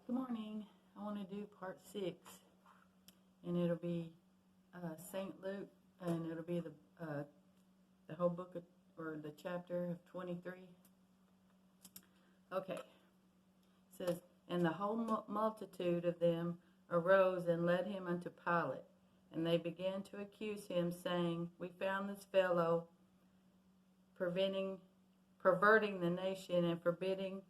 Good morning. I want to do part 6, and it'll be St. Luke, and it'll be the whole book or the chapter of 23. Okay. It says, and the whole multitude of them arose and led him unto Pilate, and they began to accuse him, saying, We found this fellow perverting the nation and forbidding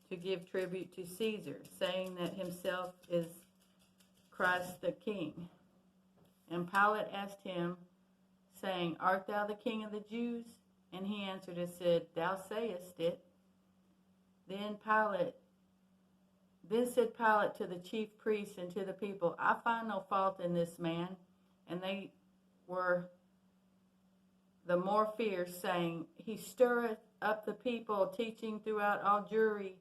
to give tribute to Caesar, saying that himself is Christ the King. And Pilate asked him, saying, Art thou the King of the Jews? And he answered and said, Thou sayest it. Then said Pilate to the chief priests and to the people, I find no fault in this man. And they were the more fierce, saying, He stirreth up the people, teaching throughout all Jewry,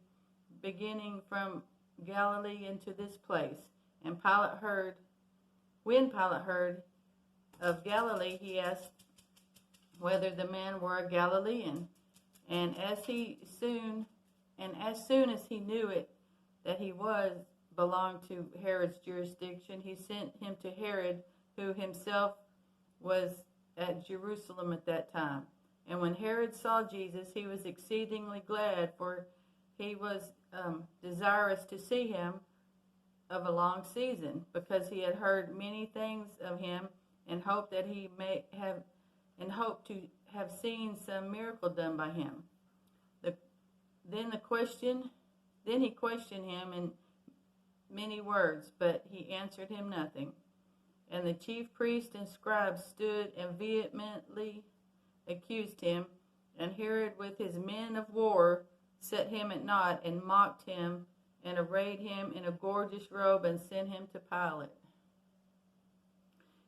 beginning from Galilee into this place. And when Pilate heard of Galilee, he asked whether the man were a Galilean. And as soon as he knew it, that he belonged to Herod's jurisdiction, he sent him to Herod, who himself was at Jerusalem at that time. And when Herod saw Jesus, he was exceedingly glad, for he was desirous to see him of a long season, because he had heard many things of him, and hoped to have seen some miracle done by him. Then he questioned him in many words, but he answered him nothing. And the chief priests and scribes stood and vehemently accused him. And Herod with his men of war set him at naught, and mocked him, and arrayed him in a gorgeous robe, and sent him to Pilate.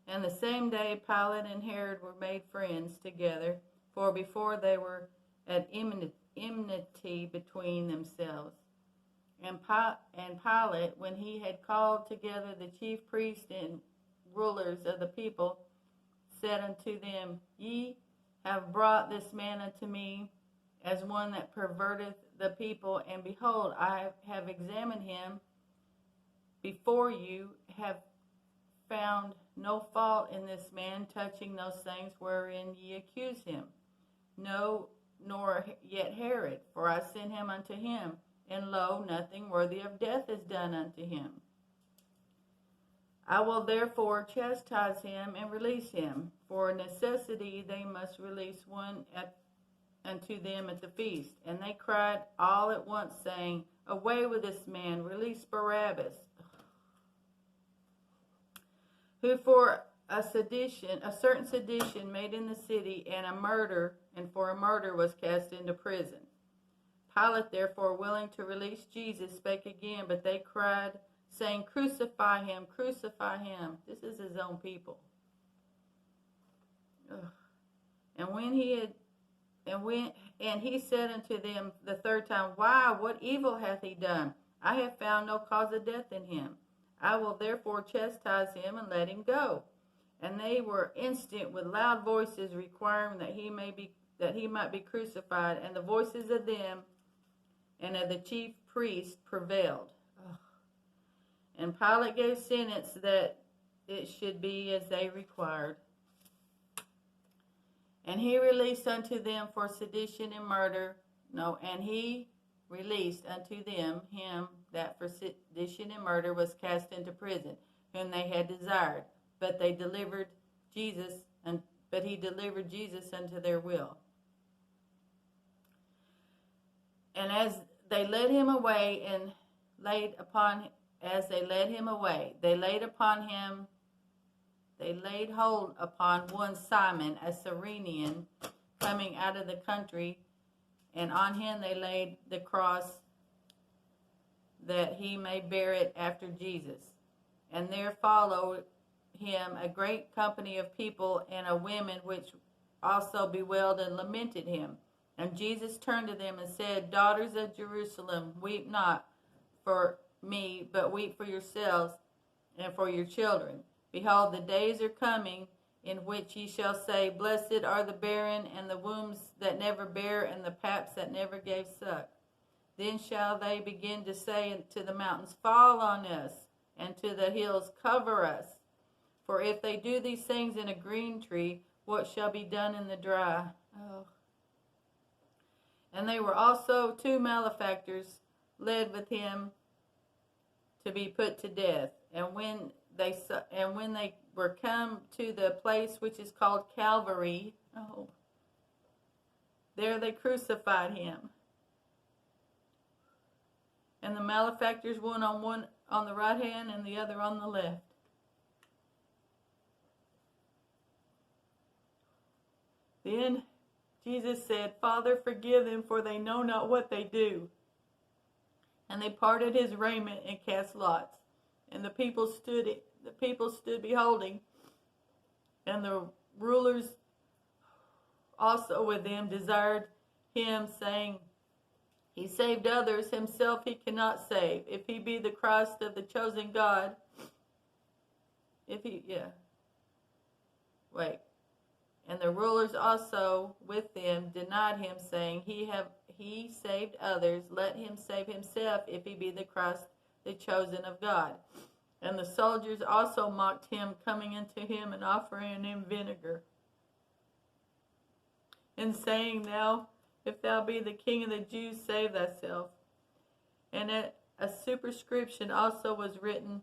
And the same day Pilate and Herod were made friends together, for before they were at enmity between themselves. And Pilate, when he had called together the chief priests and rulers of the people, said unto them, Ye have brought this man unto me as one that perverteth the people, and behold, I have examined him before you, have found no fault in this man touching those things wherein ye accuse him. No, nor yet Herod, for I sent him unto him, and lo, nothing worthy of death is done unto him. I will therefore chastise him and release him. For necessity they must release one unto them at the feast. And they cried all at once, saying, Away with this man, release Barabbas, who for a certain sedition made in the city, and for a murder was cast into prison. Pilate, therefore, willing to release Jesus, spake again, but they cried, saying, Crucify him, crucify him. This is his own people. Ugh. And he said unto them the third time, Why, what evil hath he done? I have found no cause of death in him. I will therefore chastise him and let him go. And they were instant with loud voices, requiring that he might be crucified. And the voices of them and of the chief priests prevailed. Ugh. And Pilate gave sentence that it should be as they required. And he released unto them for sedition and murder. And he released unto them him that for sedition and murder was cast into prison, whom they had desired. But he delivered Jesus unto their will. And as they led him away, they laid hold upon one Simon, a Cyrenian, coming out of the country, and on him they laid the cross, that he may bear it after Jesus. And there followed him a great company of people and of women, which also bewailed and lamented him. And Jesus turned to them and said, Daughters of Jerusalem, weep not for me, but weep for yourselves and for your children. Behold, the days are coming in which ye shall say, Blessed are the barren, and the wombs that never bare, and the paps that never gave suck. Then shall they begin to say to the mountains, fall on us, and to the hills, cover us. For if they do these things in a green tree, what shall be done in the dry? Oh. And they were also 2 malefactors led with him to be put to death. And when they were come to the place which is called Calvary, there they crucified him. And the malefactors, one on the right hand and the other on the left. Then Jesus said, Father, forgive them, for they know not what they do. And they parted his raiment and cast lots. And the people stood beholding. And the rulers also with them desired him, saying, He saved others, himself he cannot save. If he be the Christ of the chosen God, And the rulers also with them denied him, saying, He saved others, let him save himself, if he be the Christ, the chosen of God. And the soldiers also mocked him, coming unto him and offering him vinegar, and saying, Now, if thou be the King of the Jews, save thyself. And a superscription also was written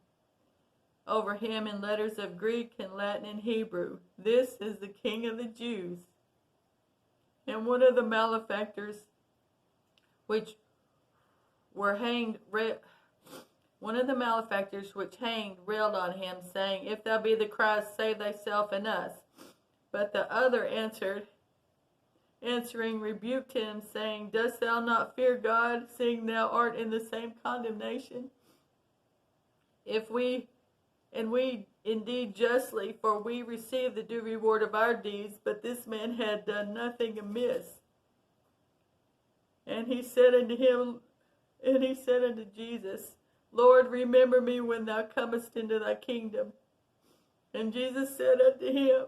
over him in letters of Greek and Latin and Hebrew, This is the King of the Jews. And one of the malefactors which hanged railed on him, saying, If thou be the Christ, save thyself and us. But the other answering rebuked him, saying, Dost thou not fear God, seeing thou art in the same condemnation? And we indeed justly, for we receive the due reward of our deeds, but this man had done nothing amiss. And he said unto Jesus, Lord, remember me when thou comest into thy kingdom. And Jesus said unto him,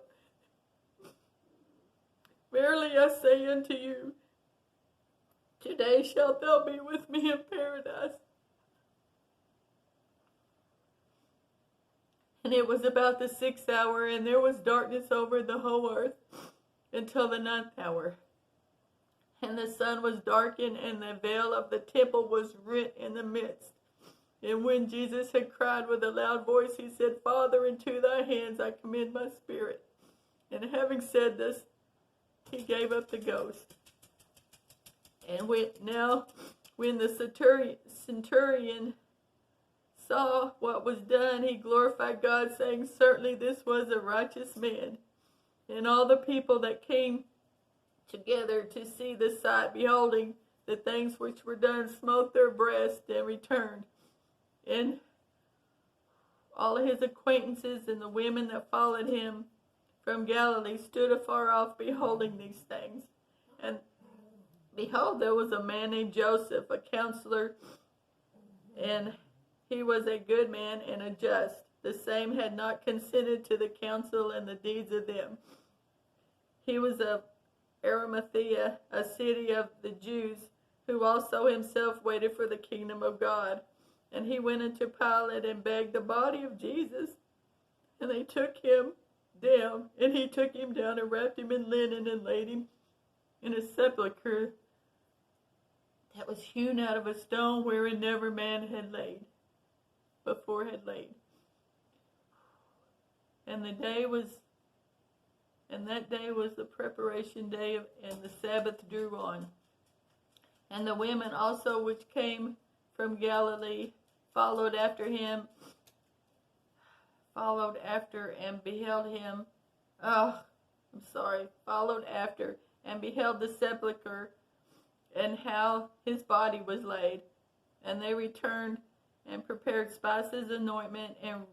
Verily I say unto you, today shalt thou be with me in paradise. And it was about the 6th hour, and there was darkness over the whole earth until the 9th hour. And the sun was darkened, and the veil of the temple was rent in the midst. And when Jesus had cried with a loud voice, he said, Father, into thy hands I commend my spirit. And having said this, he gave up the ghost. And when the centurion saw what was done, he glorified God, saying, Certainly this was a righteous man. And all the people that came together to see the sight, beholding the things which were done, smote their breasts and returned. And all his acquaintances and the women that followed him from Galilee stood afar off, beholding these things. And behold, there was a man named Joseph, a counselor, and he was a good man and a just. The same had not consented to the counsel and the deeds of them. He was of Arimathea, a city of the Jews, who also himself waited for the kingdom of God. And he went unto Pilate and begged the body of Jesus. And they took him down, and he took him down and wrapped him in linen and laid him in a sepulchre that was hewn out of a stone wherein never man had laid. And that day was the preparation day, and the Sabbath drew on. And the women also which came from Galilee followed after and beheld the sepulchre and how his body was laid. And they returned and prepared spices, anointment, and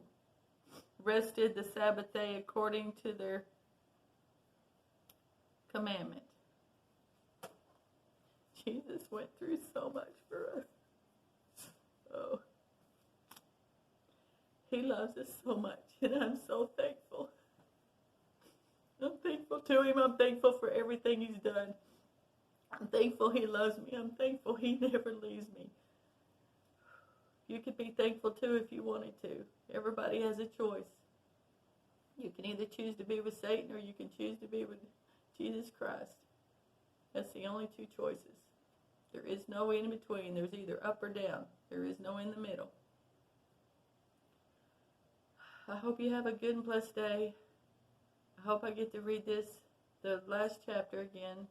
rested the Sabbath day according to their commandment. Jesus went through so much for us. Oh, he loves us so much, and I'm so thankful. I'm thankful to him. I'm thankful for everything he's done. I'm thankful he loves me. I'm thankful he never leaves me. You could be thankful too if you wanted to. Everybody has a choice. You can either choose to be with Satan or you can choose to be with Jesus Christ. That's the only two choices. There is no in between. There's either up or down. There is no in the middle. I hope you have a good and blessed day. I hope I get to read the last chapter again.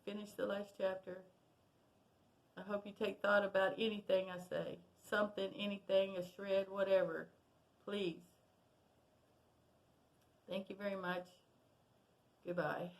Finish the last chapter. I hope you take thought about anything I say. Something, anything, a shred, whatever. Please. Thank you very much. Goodbye.